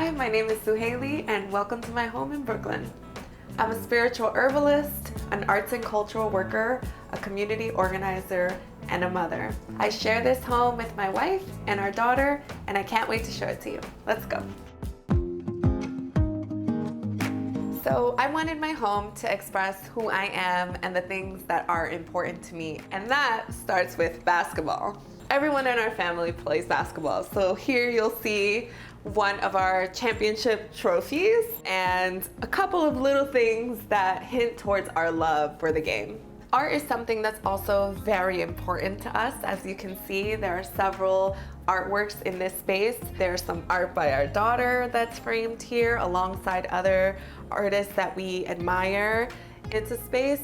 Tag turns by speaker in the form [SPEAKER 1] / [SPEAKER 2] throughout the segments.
[SPEAKER 1] Hi, my name is Suhaly and welcome to my home in Brooklyn. I'm a spiritual herbalist, an arts and cultural worker, a community organizer, and a mother. I share this home with my wife and our daughter, and I can't wait to show it to you. Let's go. So I wanted my home to express who I am and the things that are important to me, and that starts with basketball. Everyone in our family plays basketball, so here you'll see one of our championship trophies and a couple of little things that hint towards our love for the game. Art is something that's also very important to us. As you can see, there are several artworks in this space. There's some art by our daughter that's framed here alongside other artists that we admire. It's a space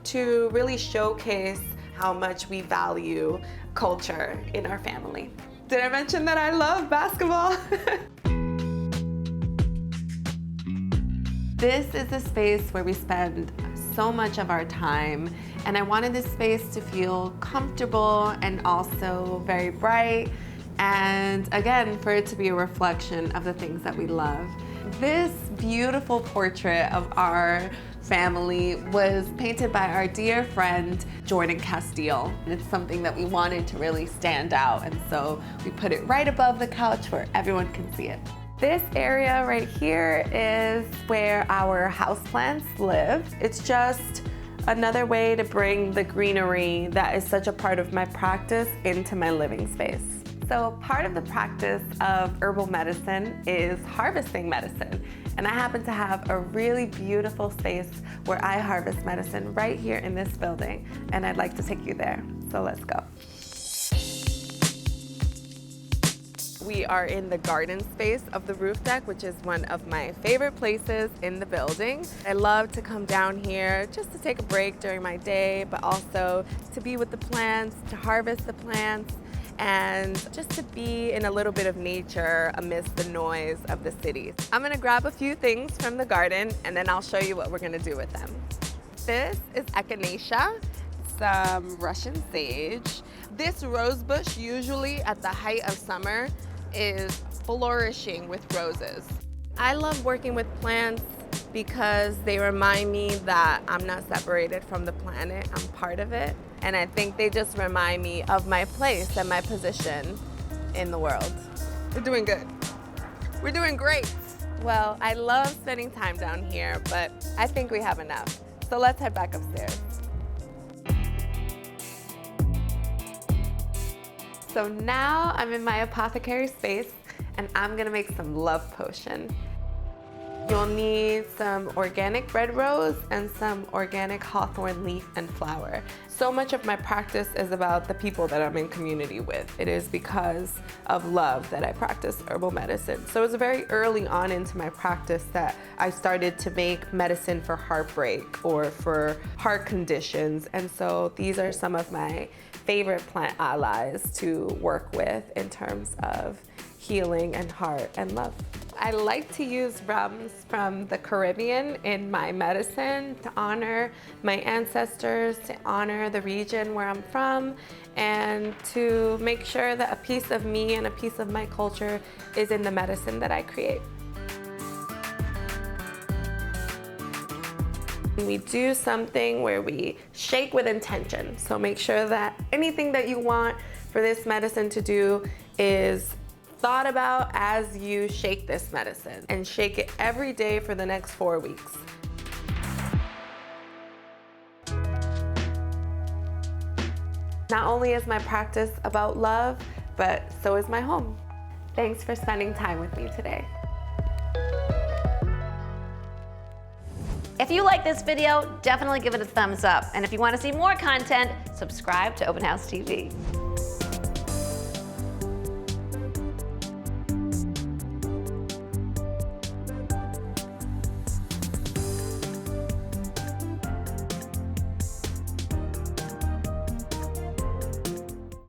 [SPEAKER 1] to really showcase how much we value culture in our family. Did I mention that I love basketball? This is a space where we spend so much of our time, and I wanted this space to feel comfortable and also very bright, and again, for it to be a reflection of the things that we love. This beautiful portrait of our family was painted by our dear friend Jordan Castile. It's something that we wanted to really stand out, and so we put it right above the couch where everyone can see it. This area right here is where our houseplants live. It's just another way to bring the greenery that is such a part of my practice into my living space. So part of the practice of herbal medicine is harvesting medicine. And I happen to have a really beautiful space where I harvest medicine right here in this building. And I'd like to take you there. So let's go. We are in the garden space of the roof deck, which is one of my favorite places in the building. I love to come down here just to take a break during my day, but also to be with the plants, to harvest the plants, and just to be in a little bit of nature amidst the noise of the city. I'm gonna grab a few things from the garden and then I'll show you what we're gonna do with them. This is echinacea, some Russian sage. This rose bush, usually at the height of summer, is flourishing with roses. I love working with plants because they remind me that I'm not separated from the planet, I'm part of it. And I think they just remind me of my place and my position in the world. We're doing good. We're doing great. Well, I love spending time down here, but I think we have enough. So let's head back upstairs. So now I'm in my apothecary space and I'm gonna make some love potion. You'll need some organic red rose and some organic hawthorn leaf and flower. So much of my practice is about the people that I'm in community with. It is because of love that I practice herbal medicine. So it was very early on into my practice that I started to make medicine for heartbreak or for heart conditions. And so these are some of my favorite plant allies to work with in terms of healing and heart and love. I like to use rums from the Caribbean in my medicine to honor my ancestors, to honor the region where I'm from, and to make sure that a piece of me and a piece of my culture is in the medicine that I create. We do something where we shake with intention. So make sure that anything that you want for this medicine to do is thought about as you shake this medicine, and shake it every day for the next 4 weeks. Not only is my practice about love, but so is my home. Thanks for spending time with me today.
[SPEAKER 2] If you like this video, definitely give it a thumbs up. And if you want to see more content, subscribe to Open House TV.